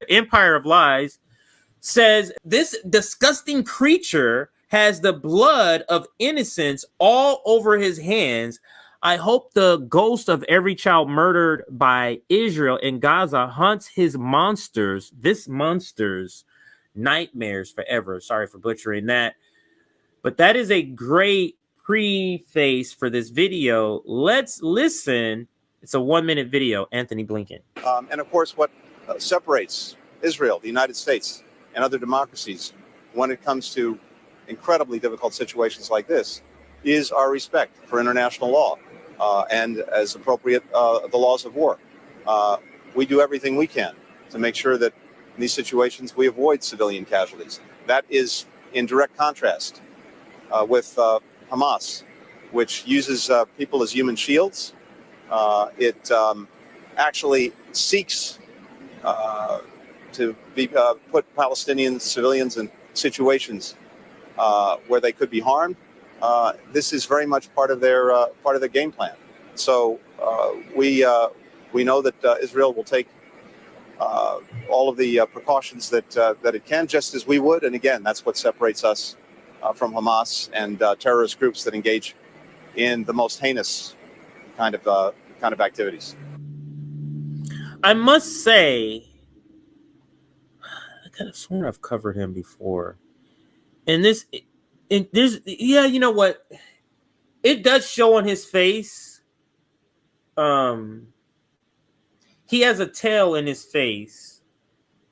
Empire of Lies says this disgusting creature has the blood of innocents all over his hands. I hope the ghost of every child murdered by Israel in Gaza haunts his monsters, this monster's nightmares forever. Sorry for butchering that. But that is a great preface for this video. Let's listen. It's a 1-minute video. Antony Blinken. And of course, what separates Israel, the United States, and other democracies when it comes to incredibly difficult situations like this is our respect for international law and, as appropriate, the laws of war. We do everything we can to make sure that in these situations we avoid civilian casualties. That is in direct contrast with Hamas, which uses people as human shields. It actually seeks to put Palestinian civilians in situations where they could be harmed. This is very much part of their game plan. So we know that Israel will take all of the precautions that it can, just as we would. And again, that's what separates us from Hamas and terrorist groups that engage in the most heinous kind of activities. I must say, I could have sworn I've covered him before. And there's, yeah, you know what? It does show on his face. He has a tail in his face.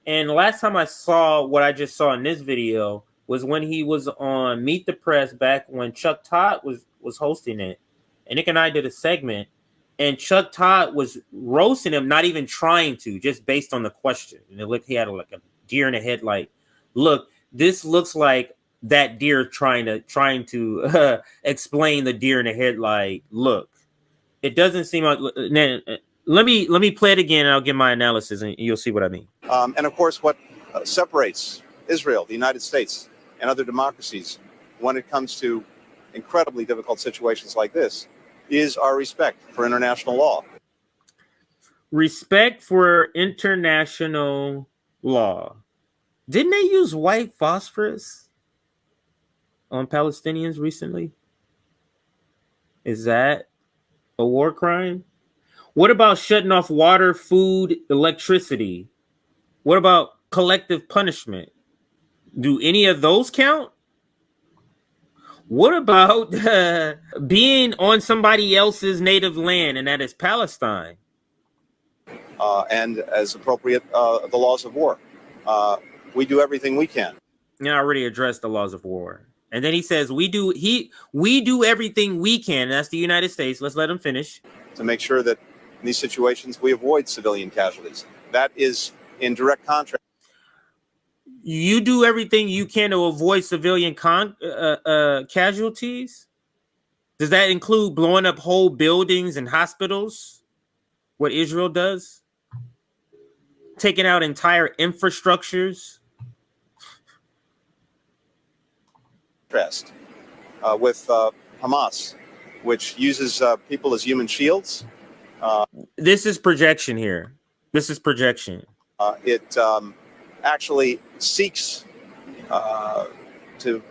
And last time I saw what I just saw in this video was when he was on Meet the Press back when Chuck Todd was hosting it. And Nick and I did a segment. And Chuck Todd was roasting him, not even trying to, just based on the question. And it looked, he had like a deer in the headlight. Look, this looks like that deer trying to explain the deer in the headlight. Look, it doesn't seem like. Let me play it again, and I'll give my analysis, and you'll see what I mean. And of course, what separates Israel, the United States, and other democracies when it comes to incredibly difficult situations like this is our respect for international law. Respect for international law. Didn't they use white phosphorus on Palestinians recently? Is that a war crime? What about shutting off water, food, electricity? What about collective punishment? Do any of those count? What about being on somebody else's native land, and that is Palestine? And as appropriate, the laws of war. We do everything we can. Yeah, I already addressed the laws of war. And then he says, we do everything we can. That's the United States. Let's let him finish. To make sure that in these situations we avoid civilian casualties. That is in direct contrast. You do everything you can to avoid civilian casualties? Does that include blowing up whole buildings and hospitals? What Israel does? Taking out entire infrastructures? With Hamas, which uses people as human shields. This is projection here. This is projection. It actually seeks to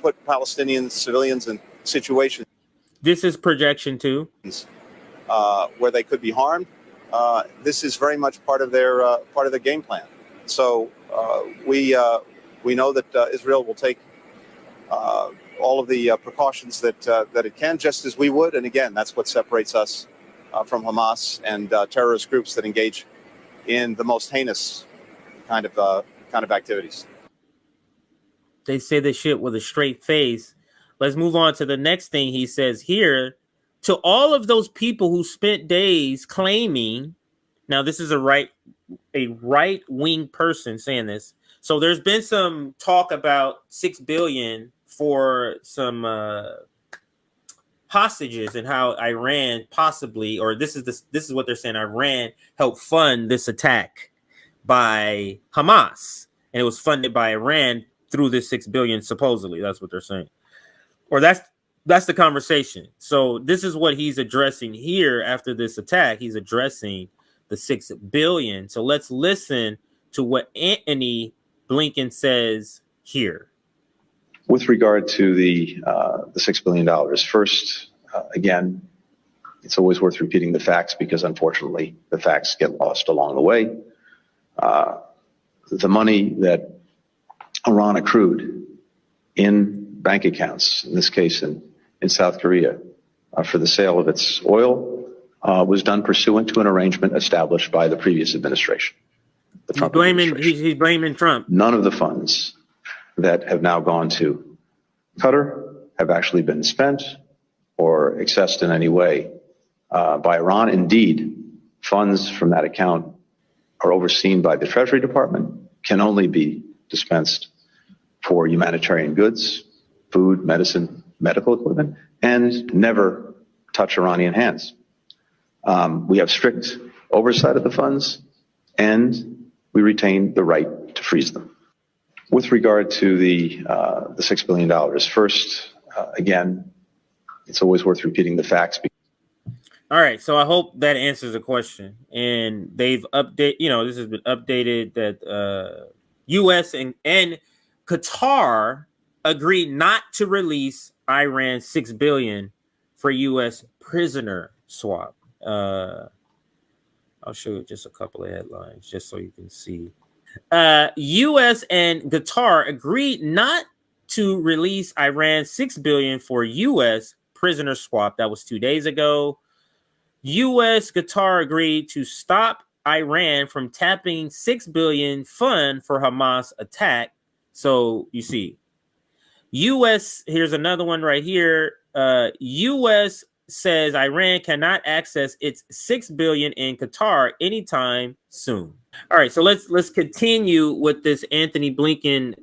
put Palestinian civilians in situations. This is projection too. Where they could be harmed. This is very much part of their game plan. So we know that Israel will take all of the precautions that it can, just as we would. And again, that's what separates us from Hamas and terrorist groups that engage in the most heinous kind of activities. They say this shit with a straight face. Let's move on to the next thing he says here. To all of those people who spent days claiming, now this is a right-wing person saying this. So there's been some talk about $6 billion for some hostages and how Iran possibly, or this is what they're saying, Iran helped fund this attack by Hamas, and it was funded by Iran through this $6 billion supposedly. That's what they're saying, or that's the conversation. So this is what he's addressing here after this attack. He's addressing the $6 billion. So let's listen to what Antony Blinken says here. With regard to the $6 billion, first, again, it's always worth repeating the facts because unfortunately the facts get lost along the way. The money that Iran accrued in bank accounts, in this case in South Korea, for the sale of its oil was done pursuant to an arrangement established by the previous administration. He's blaming Trump. None of the funds that have now gone to Qatar have actually been spent or accessed in any way by Iran. Indeed, funds from that account are overseen by the Treasury Department, can only be dispensed for humanitarian goods, food, medicine, medical equipment, and never touch Iranian hands. We have strict oversight of the funds, and we retain the right to freeze them. With regard to the $6 billion, first, again, it's always worth repeating the facts. All right, so I hope that answers the question. And they've this has been updated that U.S. and Qatar agreed not to release Iran $6 billion for U.S. prisoner swap. I'll show you just a couple of headlines just so you can see. U.S. and Qatar agreed not to release Iran $6 billion for U.S. prisoner swap. That was 2 days ago. U.S. Qatar agreed to stop Iran from tapping $6 billion fund for Hamas attack. So you see, U.S. here's another one right here. U.S. says Iran cannot access its $6 billion in Qatar anytime soon. All right, so let's continue with this Antony Blinken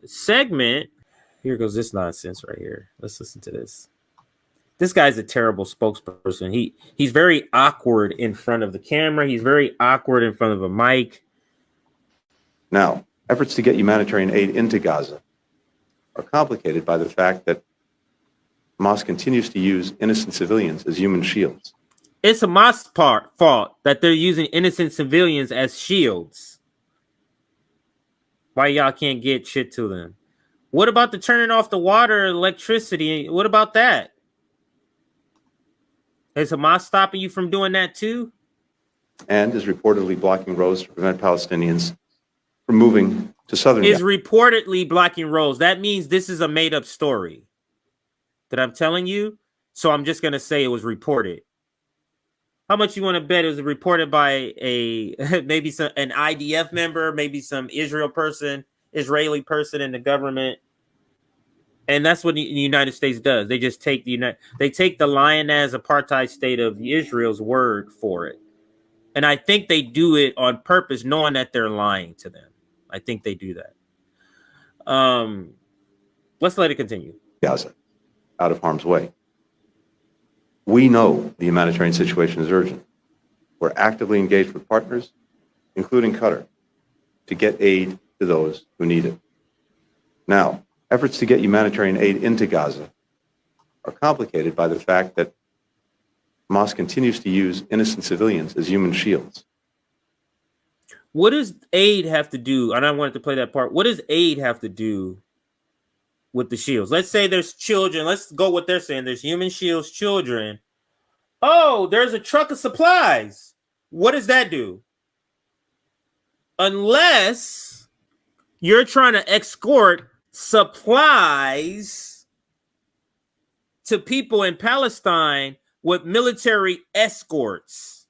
segment. Here goes this nonsense right here. Let's listen to this. This guy's a terrible spokesperson. He's very awkward in front of the camera. He's very awkward in front of a mic. Now, efforts to get humanitarian aid into Gaza are complicated by the fact that Hamas continues to use innocent civilians as human shields. It's Hamas' fault that they're using innocent civilians as shields. Why y'all can't get shit to them? What about the turning off the water, electricity? What about that? Is Hamas stopping you from doing that too? And is reportedly blocking roads to prevent Palestinians from moving to southern Gaza. Is reportedly blocking roads. That means this is a made-up story that I'm telling you. So I'm just going to say it was reported. How much you want to bet it was reported by a maybe an IDF member, maybe some Israeli person in the government? And that's what the United States does. They just take the lioness apartheid state of Israel's word for it. And I think they do it on purpose, knowing that they're lying to them. I think they do that. Let's let it continue. Gaza, out of harm's way. We know the humanitarian situation is urgent. We're actively engaged with partners, including Qatar, to get aid to those who need it. Now, efforts to get humanitarian aid into Gaza are complicated by the fact that Hamas continues to use innocent civilians as human shields. What does aid have to do? And I wanted to play that part. What does aid have to do with the shields? Let's say there's children. Let's go what they're saying. There's human shields, children. Oh, there's a truck of supplies. What does that do? Unless you're trying to escort supplies to people in Palestine with military escorts.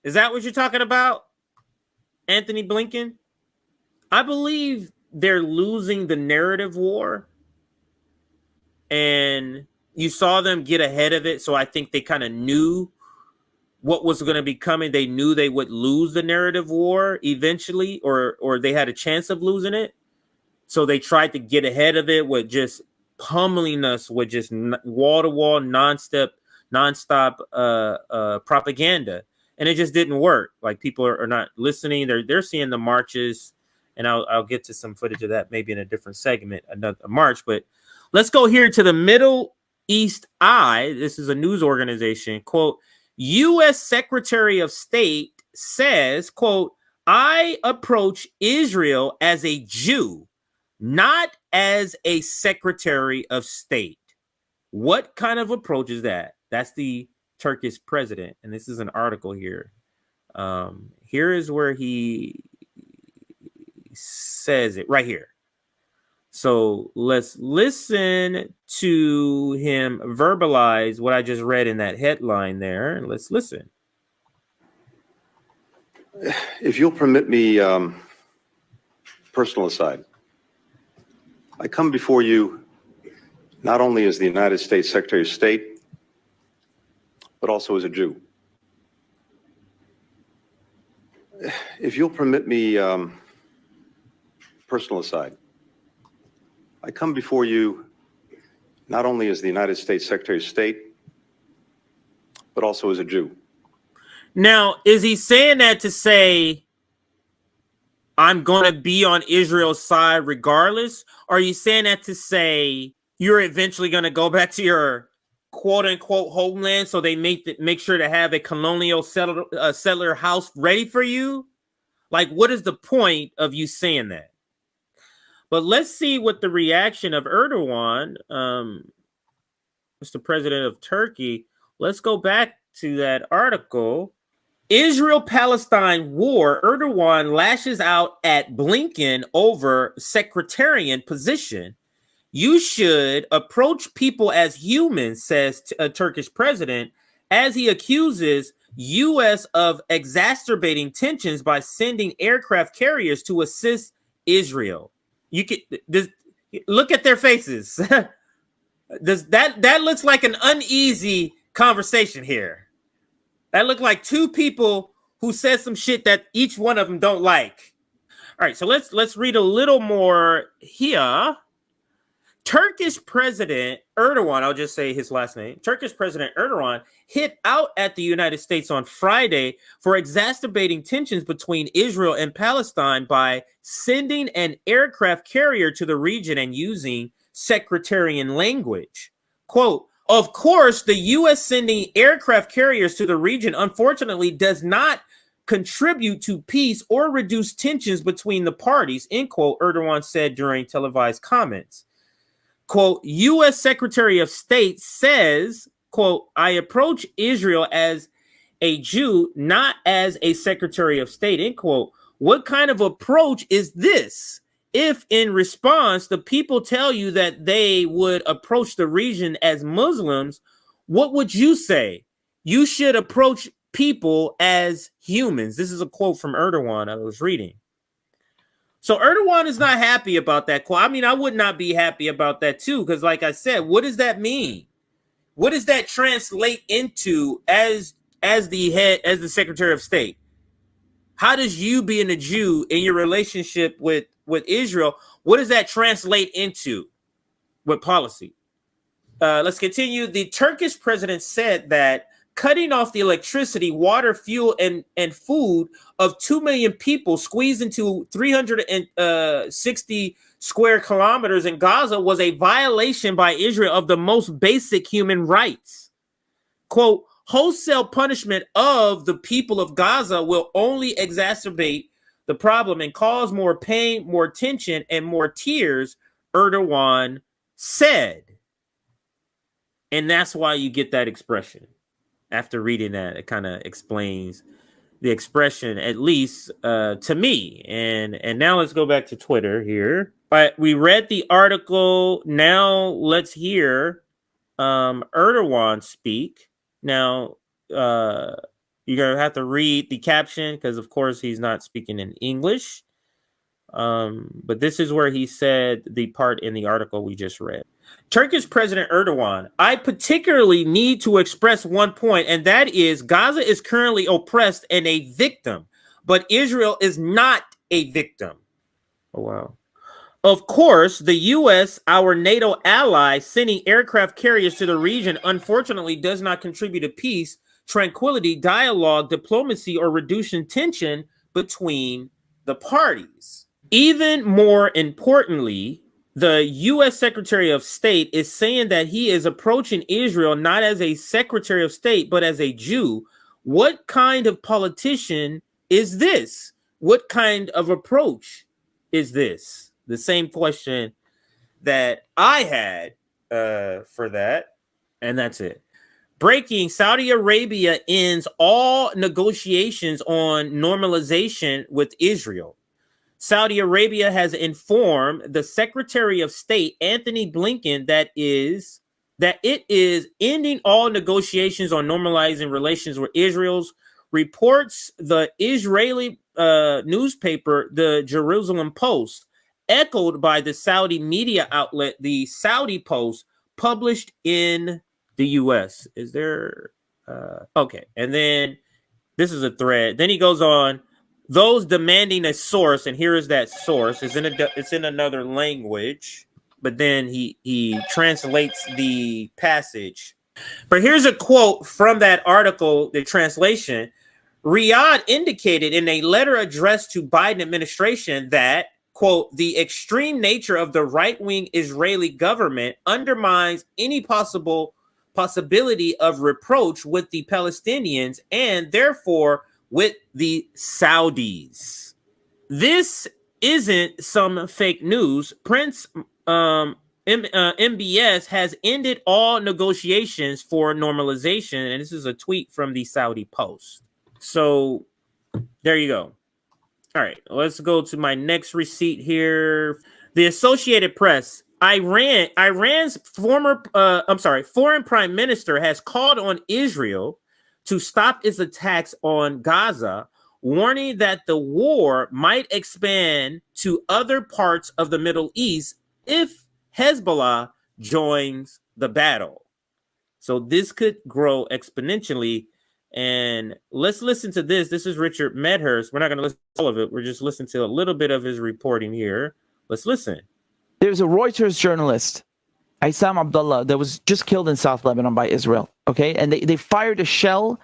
Is that what you're talking about, Antony Blinken? I believe they're losing the narrative war, and you saw them get ahead of it. So I think they kind of knew what was going to be coming. They knew they would lose the narrative war eventually, or they had a chance of losing it. So they tried to get ahead of it with just pummeling us with just wall-to-wall, nonstop propaganda. And it just didn't work. Like, people are not listening. They're seeing the marches. And I'll get to some footage of that maybe in a different segment, another march. But let's go here to the Middle East Eye. This is a news organization. Quote, U.S. Secretary of State says, quote, I approach Israel as a Jew, not as a Secretary of State. What kind of approach is that? That's the Turkish president. And this is an article here. Here is where he says it right here. So let's listen to him verbalize what I just read in that headline there. And let's listen. If you'll permit me, personal aside, I come before you not only as the United States Secretary of State, but also as a Jew. If you'll permit me, personal aside, I come before you not only as the United States Secretary of State, but also as a Jew. Now, is he saying that to say, I'm going to be on Israel's side regardless? Or are you saying that to say you're eventually going to go back to your quote unquote homeland so they make sure to have a colonial settler house ready for you? Like, what is the point of you saying that? But let's see what the reaction of Erdogan, Mr. President of Turkey. Let's go back to that article. Israel-Palestine war, Erdogan lashes out at Blinken over sectarian position. You should approach people as humans, says a Turkish president, as he accuses U.S. of exacerbating tensions by sending aircraft carriers to assist Israel. You can look at their faces. That looks like an uneasy conversation here. That looked like two people who said some shit that each one of them don't like. All right, so let's read a little more here. Turkish President Erdogan, I'll just say his last name. Turkish President Erdogan hit out at the United States on Friday for exacerbating tensions between Israel and Palestine by sending an aircraft carrier to the region and using sectarian language. Quote, of course, the U.S. sending aircraft carriers to the region, unfortunately, does not contribute to peace or reduce tensions between the parties, end quote, Erdogan said during televised comments. Quote, U.S. Secretary of State says, quote, I approach Israel as a Jew, not as a Secretary of State, end quote. What kind of approach is this? If in response, the people tell you that they would approach the region as Muslims, what would you say? You should approach people as humans. This is a quote from Erdogan I was reading. So Erdogan is not happy about that quote. I mean, I would not be happy about that too, because like I said, what does that mean? What does that translate into as the Secretary of State? How does you being a Jew in your relationship with Israel, what does that translate into with policy? Let's continue. The Turkish president said that cutting off the electricity, water, fuel, and food of 2 million people squeezed into 360 square kilometers in Gaza was a violation by Israel of the most basic human rights. Quote, wholesale punishment of the people of Gaza will only exacerbate the problem and cause more pain, more tension, and more tears, Erdogan said. And that's why you get that expression. After reading that, it kind of explains the expression, at least to me. And now let's go back to Twitter here. All right, we read the article. Now let's hear Erdogan speak. Now, you're going to have to read the caption because, of course, he's not speaking in English. But this is where he said the part in the article we just read. Turkish President Erdogan, I particularly need to express one point, and that is Gaza is currently oppressed and a victim, but Israel is not a victim. Oh, wow. Of course, the U.S., our NATO ally, sending aircraft carriers to the region, unfortunately, does not contribute to peace, tranquility, dialogue, diplomacy, or reducing tension between the parties. Even more importantly, the U.S. Secretary of State is saying that he is approaching Israel not as a Secretary of State, but as a Jew. What kind of politician is this? What kind of approach is this? The same question that I had for that, and that's it. Breaking: Saudi Arabia ends all negotiations on normalization with Israel. Saudi Arabia has informed the Secretary of State, Antony Blinken, that it is ending all negotiations on normalizing relations with Israel's, reports the Israeli newspaper, the Jerusalem Post, echoed by the Saudi media outlet, the Saudi Post, published in the U.S. Is there? Okay. And then this is a thread. Then he goes on. Those demanding a source, and here is that source. It's in another language, but then he translates the passage. But here's a quote from that article, the translation. Riyadh indicated in a letter addressed to Biden administration that, quote, the extreme nature of the right-wing Israeli government undermines any possibility of reproach with the Palestinians and therefore with the Saudis. This isn't some fake news. Prince MBS has ended all negotiations for normalization, and this is a tweet from the Saudi Post. So there you go. All right, let's go to my next receipt here. The Associated Press. Iran's foreign prime minister has called on Israel to stop its attacks on Gaza, warning that the war might expand to other parts of the Middle East if Hezbollah joins the battle. So this could grow exponentially. And let's listen to this. This is Richard Medhurst. We're not going to listen to all of it. We're just listening to a little bit of his reporting here. Let's listen. There's a Reuters journalist, Issam Abdullah, that was just killed in South Lebanon by Israel. Okay, and they fired a shell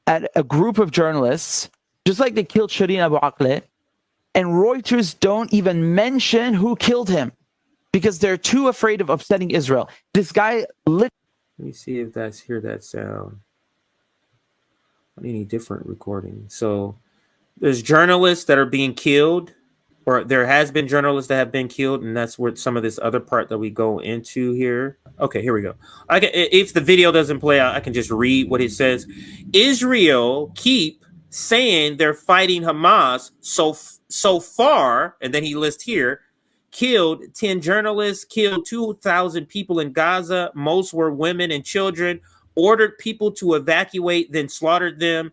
at a group of journalists, just like they killed Shireen Abu Akleh. And Reuters don't even mention who killed him because they're too afraid of upsetting Israel. This guy Let me see if hear that sound. Any different recording. So there's journalists that are being killed, or there has been journalists that have been killed, and that's where some of this other part that we go into here. Okay, here we go. If the video doesn't play out, I can just read what it says. Israel keep saying they're fighting Hamas so far, and then he lists here, killed 10 journalists, killed 2,000 people in Gaza. Most were women and children. Ordered people to evacuate, then slaughtered them.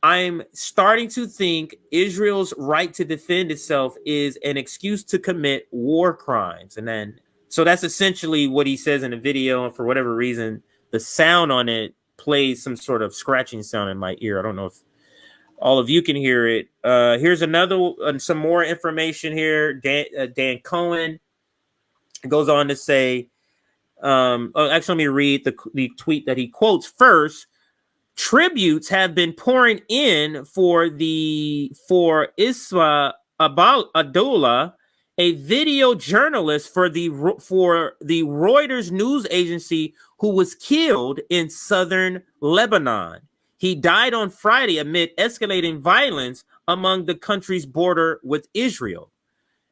I'm starting to think Israel's right to defend itself is an excuse to commit war crimes. And then, so that's essentially what he says in the video. And for whatever reason, the sound on it plays some sort of scratching sound in my ear. I don't know if all of you can hear it. Here's some more information here. Dan Cohen goes on to say, actually, let me read the tweet that he quotes first. Tributes have been pouring in for Isma Abdullah, a video journalist for the Reuters news agency who was killed in southern Lebanon. He died on Friday amid escalating violence among the country's border with Israel.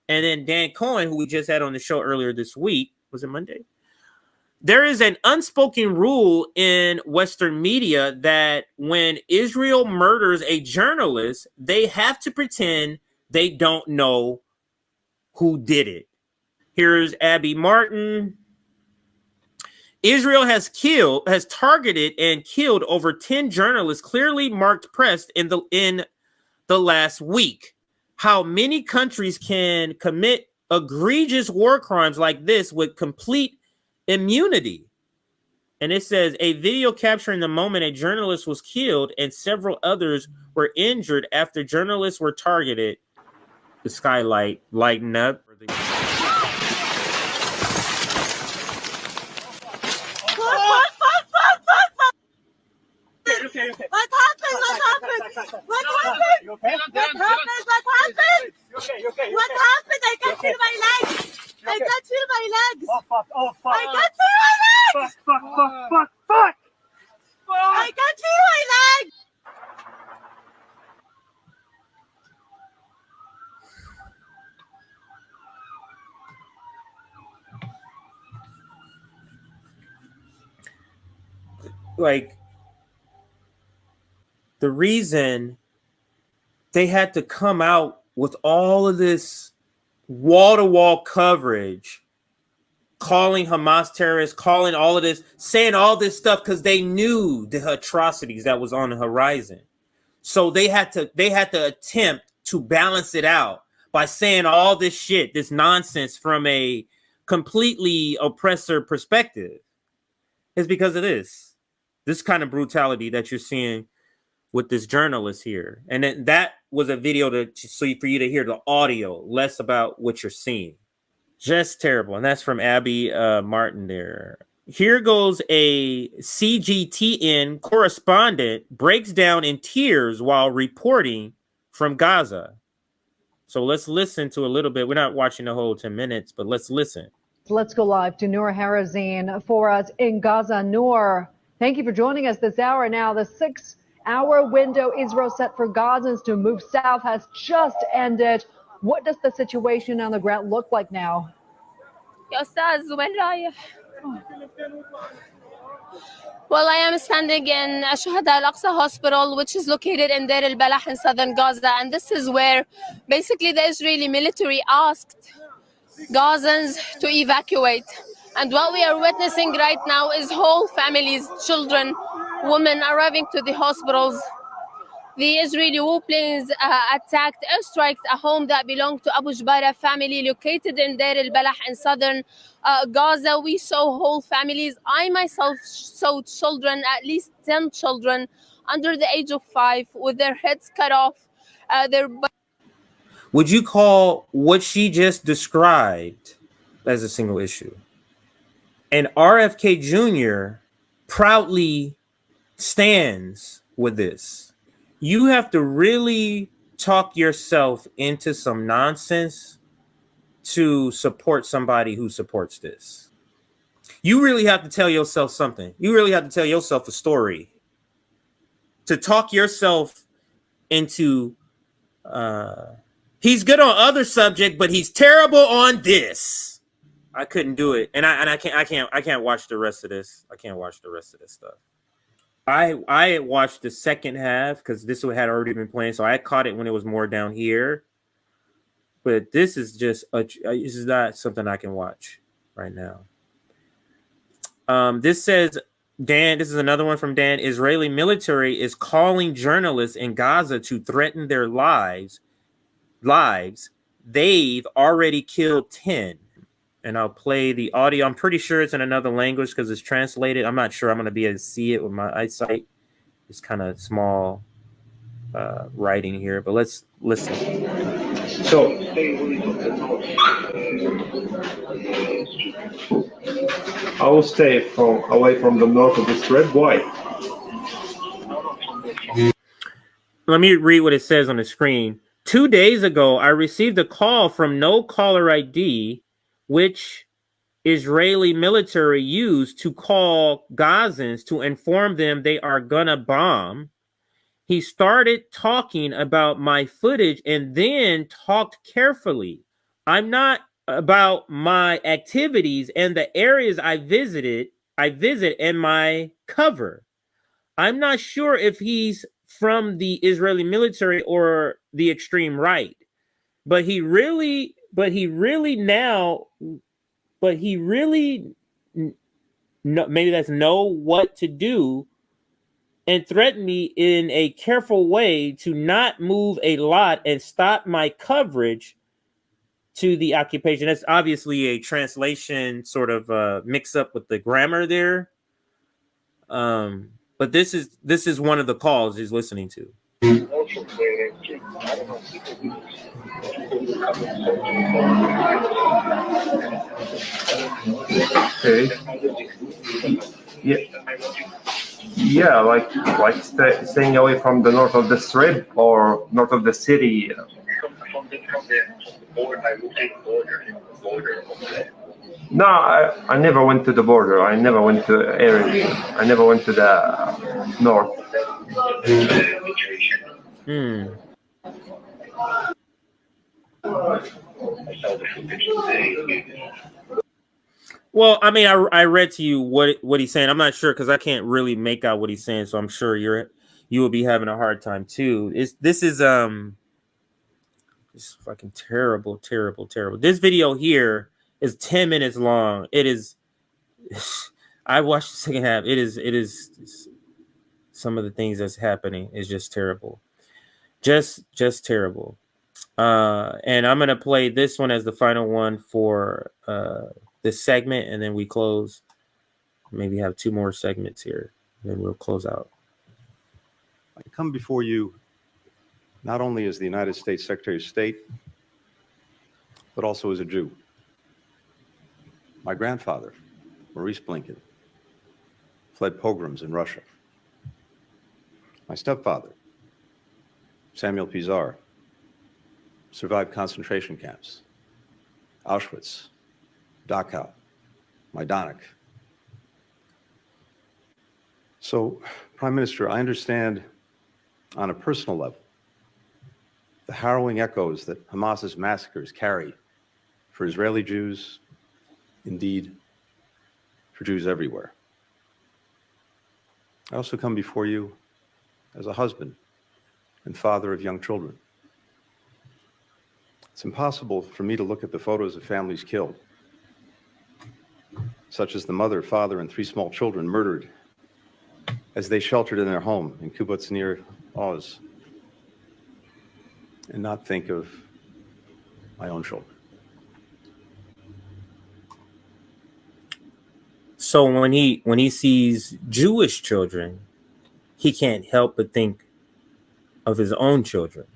And then Dan Cohen, who we just had on the show earlier this week, was it Monday? There is an unspoken rule in Western media that when Israel murders a journalist, they have to pretend they don't know who did it. Here's Abby Martin. Israel has targeted and killed over 10 journalists, clearly marked press in the last week. How many countries can commit egregious war crimes like this with complete immunity? And it says a video capturing the moment a journalist was killed and several others were injured after journalists were targeted. The skylight lighten up. Okay. What happened? What happened? You okay? What happened? What happened? I got through my legs. I got through my legs. Oh fuck! I got through my legs. Fuck! I got through my legs. like the reason they had to come out with all of this wall-to-wall coverage, calling Hamas terrorists, calling all of this, saying all this stuff because they knew the atrocities that was on the horizon. So they had to attempt to balance it out by saying all this shit, this nonsense from a completely oppressor perspective. It's because of this kind of brutality that you're seeing with this journalist here. And then that was a video for you to hear the audio, less about what you're seeing. Just terrible. And that's from Abby Martin there. Here goes a CGTN correspondent breaks down in tears while reporting from Gaza. So let's listen to a little bit. We're not watching the whole 10 minutes, but let's listen. Let's go live to Noor Harazin for us in Gaza. Noor, thank you for joining us this hour. Now, the 6-hour window Israel set for Gazans to move south has just ended. What does the situation on the ground look like now? Well, I am standing in Shuhada Al-Aqsa Hospital, which is located in Deir al-Balah in southern Gaza. And this is where basically the Israeli military asked Gazans to evacuate. And what we are witnessing right now is whole families, children, women arriving to the hospitals. The Israeli warplanes attacked, airstrikes a home that belonged to Abu Jbara family located in Deir al-Balah in southern Gaza. We saw whole families. I myself saw children, at least 10 children under the age of 5 with their heads cut off. Would you call what she just described as a single issue? And RFK Jr. proudly stands with this. You have to really talk yourself into some nonsense to support somebody who supports this. You really have to tell yourself something. You really have to tell yourself a story to talk yourself into he's good on other subject, but he's terrible on this. I couldn't do it. And I can't watch the rest of this. I can't watch the rest of this stuff. I watched the second half because this had already been playing, so I caught it when it was more down here. But this is just this is not something I can watch right now. This says, Dan, this is another one from Dan. Israeli military is calling journalists in Gaza to threaten their lives. They've already killed 10. And I'll play the audio. I'm pretty sure it's in another language because it's translated. I'm not sure I'm going to be able to see it with my eyesight. It's kind of small writing here, but let's listen. So, I will stay away from the north of the Strait. Why? Let me read what it says on the screen. 2 days ago, I received a call from no caller ID, which Israeli military used to call Gazans to inform them they are gonna bomb. He started talking about my footage and then talked carefully. I'm not about my activities and the areas I visit and my cover. I'm not sure if he's from the Israeli military or the extreme right, but he really maybe that's know what to do and threaten me in a careful way to not move a lot and stop my coverage to the occupation. That's obviously a translation sort of mix up with the grammar there. But this is one of the calls he's listening to. Okay. Yeah, like staying away from the north of the Strip or north of the city. No, I never went to the border. I never went to area. I never went to the north. Well, I mean, I read to you what he's saying. I'm not sure because I can't really make out what he's saying, so I'm sure you will be having a hard time too. This is fucking terrible, terrible, terrible. This video here is 10 minutes long. It is. I watched the second half. It is some of the things that's happening is just terrible, just terrible. And I'm gonna play this one as the final one for this segment, and then we close. Maybe have 2 more segments here, then we'll close out. I come before you not only as the United States Secretary of State, but also as a Jew. My grandfather, Maurice Blinken, fled pogroms in Russia. My stepfather, Samuel Pizarro, survived concentration camps, Auschwitz, Dachau, Majdanek. So, Prime Minister, I understand on a personal level the harrowing echoes that Hamas's massacres carry for Israeli Jews, indeed, for Jews everywhere. I also come before you as a husband and father of young children. It's impossible for me to look at the photos of families killed, such as the mother, father, and 3 small children murdered as they sheltered in their home in kibbutz near Oz, and not think of my own children. So when he sees Jewish children, he can't help but think of his own children.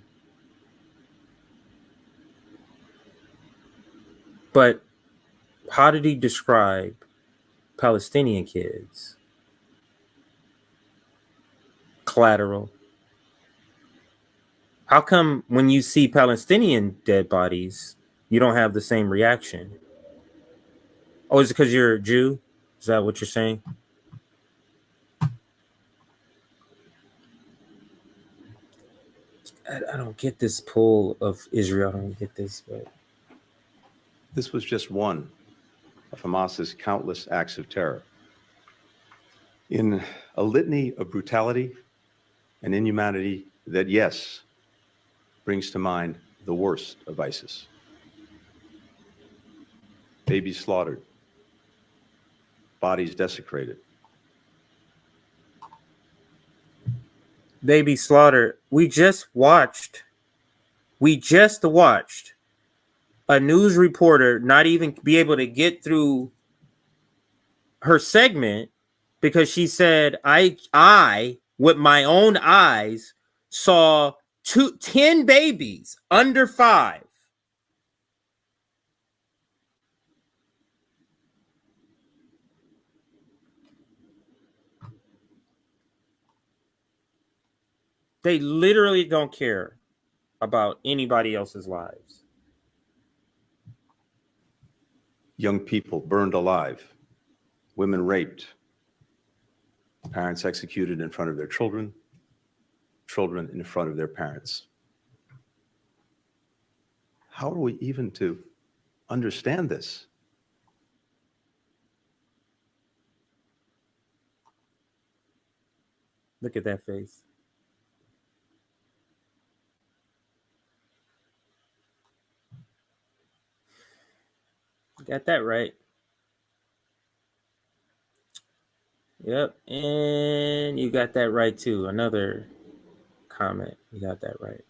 But how did he describe Palestinian kids? Collateral. How come when you see Palestinian dead bodies, you don't have the same reaction? Oh, is it because you're a Jew? Is that what you're saying? I don't get this pull of Israel. I don't get this, but This was just one of Hamas's countless acts of terror. In a litany of brutality and inhumanity that, yes, brings to mind the worst of ISIS. Babies slaughtered, bodies desecrated. baby slaughtered. We just watched a news reporter not even be able to get through her segment because she said, I with my own eyes saw 10 babies under 5. They literally don't care about anybody else's lives. Young people burned alive, women raped, parents executed in front of their children, children in front of their parents. How are we even to understand this? Look at that face. Got that right. Yep, and you got that right too. Another comment. You got that right.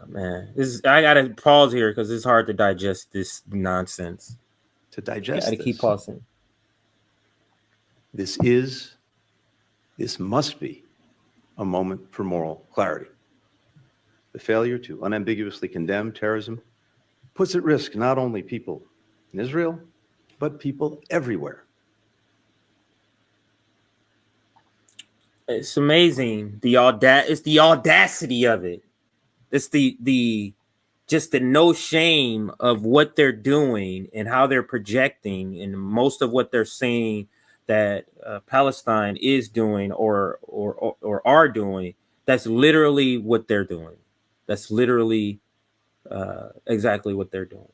Man, I gotta pause here because it's hard to digest this nonsense. To digest Gotta keep pausing. This must be a moment for moral clarity. The failure to unambiguously condemn terrorism puts at risk not only people in Israel, but people everywhere. It's amazing. It's the audacity of it. It's the just the no shame of what they're doing and how they're projecting, and most of what they're saying that Palestine is doing or are doing. That's literally what they're doing. That's literally exactly what they're doing.